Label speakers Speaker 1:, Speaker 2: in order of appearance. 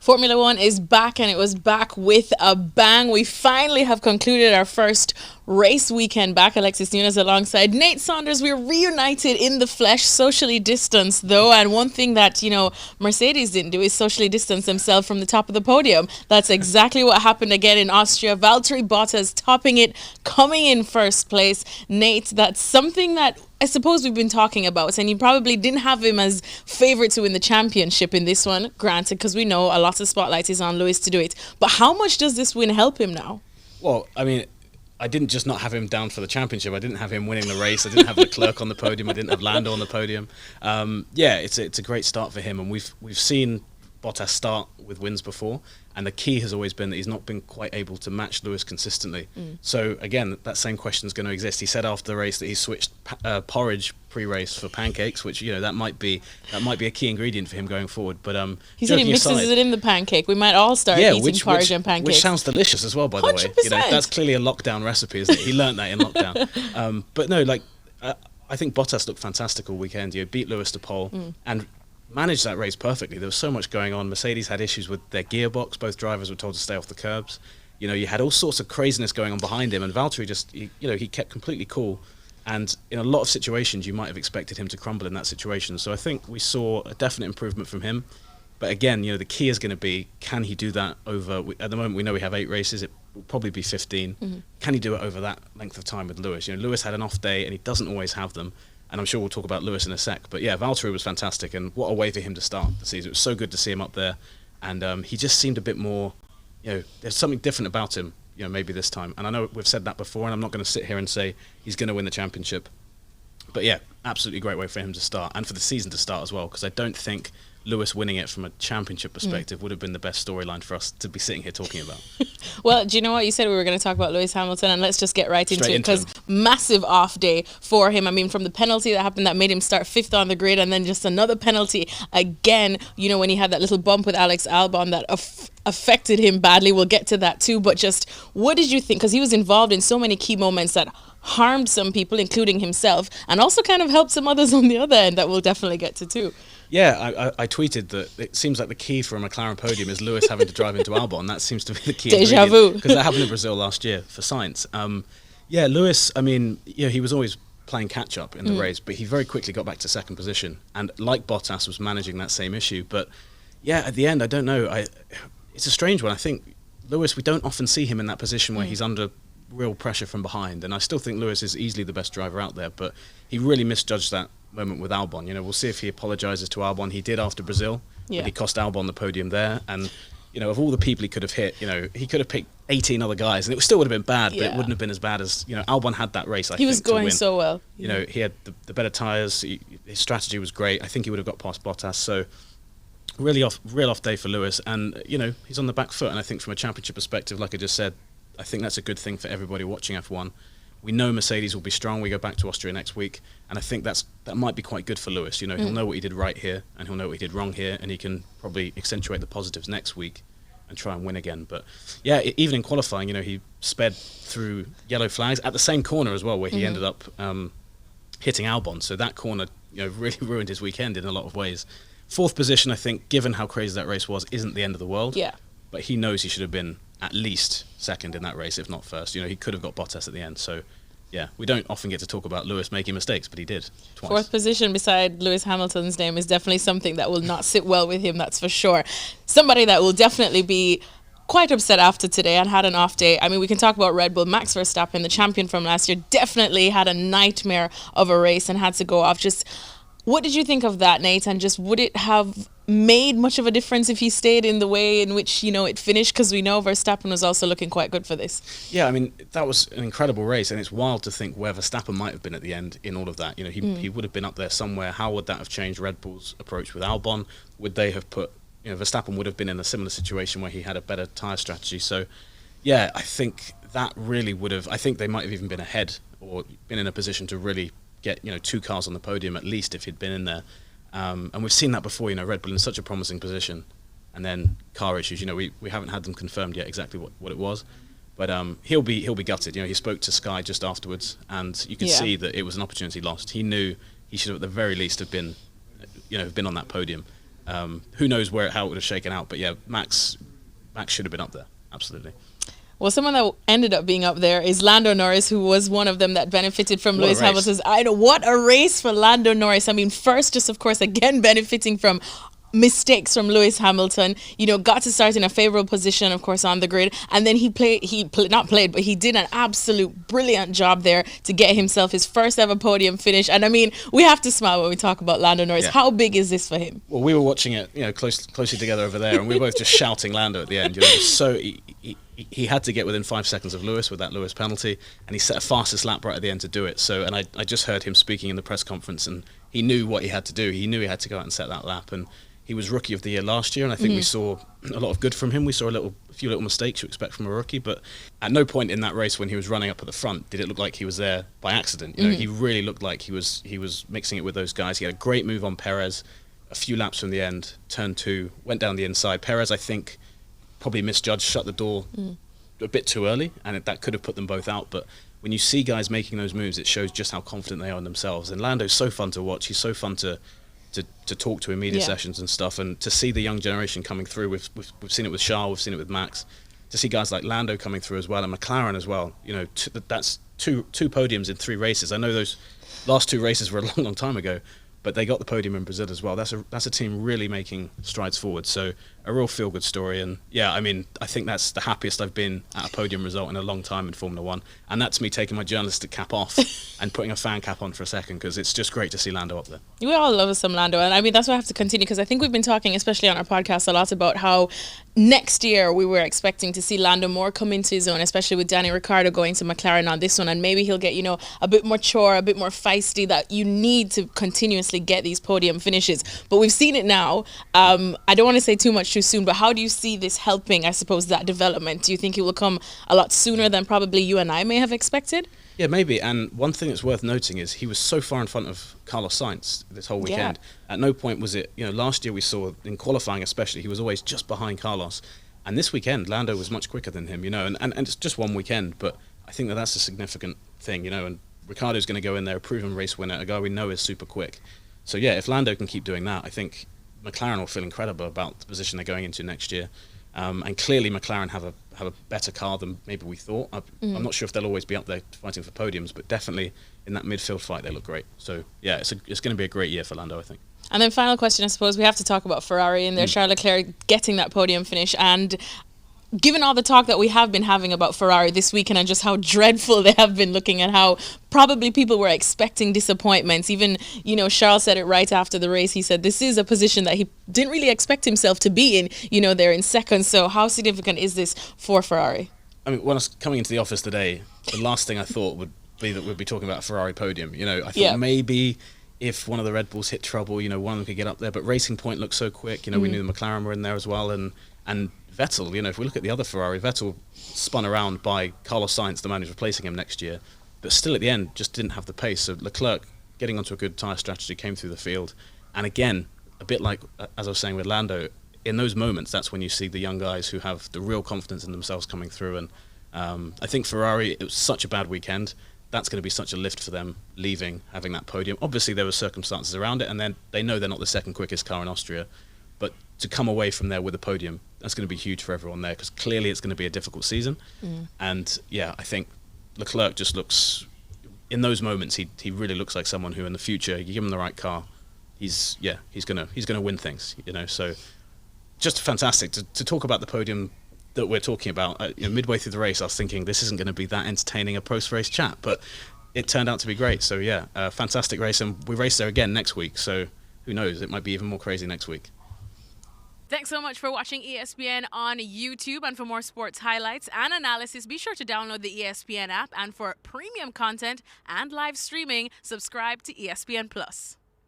Speaker 1: Formula One is back, and it was back with a bang. We finally have concluded our first race weekend back. Alexis Nunes alongside Nate Saunders. We're reunited in the flesh, socially distanced though. And one thing that, Mercedes didn't do is socially distance themselves from the top of the podium. That's exactly what happened again in Austria. Valtteri Bottas topping it, coming in first place. Nate, that's something that I suppose we've been talking about, and you probably didn't have him as favourite to win the championship in this one, granted, because we know a lot of spotlight is on Lewis to do it. But how much does this win help him now?
Speaker 2: Well, I mean, I didn't just not have him down for the championship. I didn't have him winning the race. I didn't have Leclerc on the podium. I didn't have Lando on the podium. It's a great start for him, and we've seen Bottas start with wins before, and the key has always been that he's not been quite able to match Lewis consistently. So again, that same question is going to exist. He said after the race that he switched porridge pre-race for pancakes, which that might be a key ingredient for him going forward. But
Speaker 1: he said he mixes it in the pancake. We might all start eating porridge and pancakes,
Speaker 2: which sounds delicious as well. By the
Speaker 1: 100%.
Speaker 2: way, that's clearly a lockdown recipe, isn't it? He learned that in lockdown. But no, I think Bottas looked fantastic all weekend. Beat Lewis to pole and managed that race perfectly. There was so much going on. Mercedes had issues with their gearbox. Both drivers were told to stay off the curbs. You had all sorts of craziness going on behind him, and Valtteri just, he kept completely cool. And in a lot of situations, you might have expected him to crumble in that situation. So I think we saw a definite improvement from him. But again, the key is going to be, can he do that over, at the moment we know we have 8 races, it will probably be 15. Can he do it over that length of time with Lewis? Lewis had an off day, and he doesn't always have them. And I'm sure we'll talk about Lewis in a sec. But yeah, Valtteri was fantastic, and what a way for him to start the season. It was so good to see him up there. And he just seemed a bit more, there's something different about him, maybe this time. And I know we've said that before, and I'm not going to sit here and say he's going to win the championship. But yeah, absolutely great way for him to start, and for the season to start as well, because I don't think Lewis winning it from a championship perspective would have been the best storyline for us to be sitting here talking about.
Speaker 1: Well, do you know what? You said we were going to talk about Lewis Hamilton, and let's just get right into it, because massive off day for him. I mean, from the penalty that happened that made him start 5th on the grid, and then just another penalty again, when he had that little bump with Alex Albon that affected him badly. We'll get to that too, but just what did you think? Because he was involved in so many key moments that harmed some people, including himself, and also kind of helped some others on the other end that we'll definitely get to too.
Speaker 2: Yeah, I tweeted that it seems like the key for a McLaren podium is Lewis having to drive into Albon. That seems to be the key.
Speaker 1: Deja vu.
Speaker 2: Because that happened in Brazil last year for Sainz. Lewis, I mean, he was always playing catch-up in the race, but he very quickly got back to 2nd position. And like Bottas, was managing that same issue. But yeah, at the end, I don't know. It's a strange one. I think Lewis, we don't often see him in that position where he's under real pressure from behind. And I still think Lewis is easily the best driver out there, but he really misjudged that moment with Albon. We'll see if he apologises to Albon. He did after Brazil, but he cost Albon the podium there. And of all the people he could have hit, he could have picked 18 other guys, and it still would have been bad, but it wouldn't have been as bad as Albon had that race. I think he was
Speaker 1: going
Speaker 2: to win.
Speaker 1: So well.
Speaker 2: He had the better tyres. His strategy was great. I think he would have got past Bottas. So real off day for Lewis, and he's on the back foot. And I think from a championship perspective, like I just said, I think that's a good thing for everybody watching F1. We know Mercedes will be strong. We go back to Austria next week, and I think that might be quite good for Lewis. He'll know what he did right here, and he'll know what he did wrong here, and he can probably accentuate the positives next week and try and win again. But yeah, even in qualifying, he sped through yellow flags at the same corner as well, where he ended up hitting Albon. So that corner, really ruined his weekend in a lot of ways. 4th position, I think, given how crazy that race was, isn't the end of the world. Yeah. But he knows he should have been at least 2nd in that race, if not 1st. He could have got Bottas at the end. So, yeah, we don't often get to talk about Lewis making mistakes, but he did twice. 4th
Speaker 1: position beside Lewis Hamilton's name is definitely something that will not sit well with him, that's for sure. Somebody that will definitely be quite upset after today and had an off day. I mean, we can talk about Red Bull. Max Verstappen, the champion from last year, definitely had a nightmare of a race and had to go off. Just what did you think of that, Nate? And just would it have made much of a difference if he stayed in the way in which, it finished? Because we know Verstappen was also looking quite good for this. Yeah,
Speaker 2: I mean, that was an incredible race, and it's wild to think where Verstappen might have been at the end in all of that. He would have been up there somewhere. How would that have changed Red Bull's approach with Albon? Would they have put, Verstappen would have been in a similar situation where he had a better tyre strategy. So, yeah, I think that really would have, I think they might have even been ahead or been in a position to really get 2 cars on the podium at least if he'd been in there. And we've seen that before, Red Bull in such a promising position, and then car issues. We haven't had them confirmed yet exactly what it was, but he'll be gutted. He spoke to Sky just afterwards, and you could see that it was an opportunity lost. He knew he should have at the very least have been on that podium. Who knows how it would have shaken out? But yeah, Max should have been up there. Absolutely.
Speaker 1: Well, someone that ended up being up there is Lando Norris, who was one of them that benefited from Lewis Hamilton's. What a race for Lando Norris. I mean, first, just of course, again, benefiting from mistakes from Lewis Hamilton, got to start in a favorable position, of course, on the grid, and then he did an absolute brilliant job there to get himself his first ever podium finish. And I mean, we have to smile when we talk about Lando Norris. Yeah. How big is this for him?
Speaker 2: Well, we were watching it, closely together over there, and we were both just shouting Lando at the end. So he had to get within 5 seconds of Lewis with that Lewis penalty, and he set a fastest lap right at the end to do it. So, and I just heard him speaking in the press conference, and he knew what he had to do. He knew he had to go out and set that lap, and he was Rookie of the Year last year, and I think we saw a lot of good from him. We saw a few little mistakes you expect from a rookie, but at no point in that race when he was running up at the front did it look like he was there by accident. He really looked like he was mixing it with those guys. He had a great move on Perez, a few laps from the end, turn 2, went down the inside. Perez, I think, probably misjudged, shut the door a bit too early, and that could have put them both out. But when you see guys making those moves, it shows just how confident they are in themselves. And Lando's so fun to watch. He's so fun to talk to in media sessions and stuff, and to see the young generation coming through. We've seen it with Charles, we've seen it with Max. To see guys like Lando coming through as well, and McLaren as well. That's two podiums in 3 races. I know those last 2 races were a long time ago, but they got the podium in Brazil as well. That's a team really making strides forward. So a real feel-good story. And yeah, I mean, I think that's the happiest I've been at a podium result in a long time in Formula One. And that's me taking my journalistic cap off and putting a fan cap on for a second, because it's just great to see Lando up there.
Speaker 1: We all love some Lando. And I mean, that's why I have to continue, because I think we've been talking, especially on our podcast, a lot about how next year we were expecting to see Lando more come into his own, especially with Danny Ricciardo going to McLaren on this one. And maybe he'll get, a bit more mature, a bit more feisty, that you need to continuously get these podium finishes. But we've seen it now. I don't want to say too much too soon, but how do you see this helping, I suppose, that development? Do you think it will come a lot sooner than probably you and I may have expected?
Speaker 2: Yeah, maybe. And one thing that's worth noting is he was so far in front of Carlos Sainz this whole weekend. Yeah. At no point was it, last year we saw in qualifying especially, he was always just behind Carlos. And this weekend, Lando was much quicker than him, and it's just one weekend, but I think that's a significant thing, and Ricciardo's going to go in there, a proven race winner, a guy we know is super quick. So yeah, if Lando can keep doing that, I think McLaren will feel incredible about the position they're going into next year. And clearly McLaren have a better car than maybe we thought. I'm not sure if they'll always be up there fighting for podiums, but definitely in that midfield fight they look great. So yeah, it's going to be a great year for Lando, I think.
Speaker 1: And then final question, I suppose we have to talk about Ferrari and their Charles Leclerc getting that podium finish. And given all the talk that we have been having about Ferrari this weekend and just how dreadful they have been looking, and how probably people were expecting disappointments. Even, Charles said it right after the race. He said this is a position that he didn't really expect himself to be in. They're in second. So how significant is this for Ferrari?
Speaker 2: I mean, when I was coming into the office today, the last thing I thought would be that we'd be talking about a Ferrari podium. I thought maybe if one of the Red Bulls hit trouble, one of them could get up there. But Racing Point looked so quick. We knew the McLaren were in there as well. And Vettel, if we look at the other Ferrari, Vettel spun around by Carlos Sainz, the man who's replacing him next year, but still at the end just didn't have the pace. So Leclerc, getting onto a good tyre strategy, came through the field. And again, a bit like, as I was saying with Lando, in those moments, that's when you see the young guys who have the real confidence in themselves coming through. And I think Ferrari, it was such a bad weekend. That's going to be such a lift for them leaving, having that podium. Obviously, there were circumstances around it, and then they know they're not the second quickest car in Austria. But to come away from there with a podium, that's going to be huge for everyone there, because clearly it's going to be a difficult season. And yeah, I think Leclerc just looks, in those moments, he really looks like someone who in the future, you give him the right car, he's gonna win things, So just fantastic to talk about the podium that we're talking about. Midway through the race, I was thinking this isn't going to be that entertaining a post-race chat, but it turned out to be great. So yeah, fantastic race, and we race there again next week. So who knows? It might be even more crazy next week.
Speaker 1: Thanks so much for watching ESPN on YouTube. And for more sports highlights and analysis, be sure to download the ESPN app. And for premium content and live streaming, subscribe to ESPN Plus.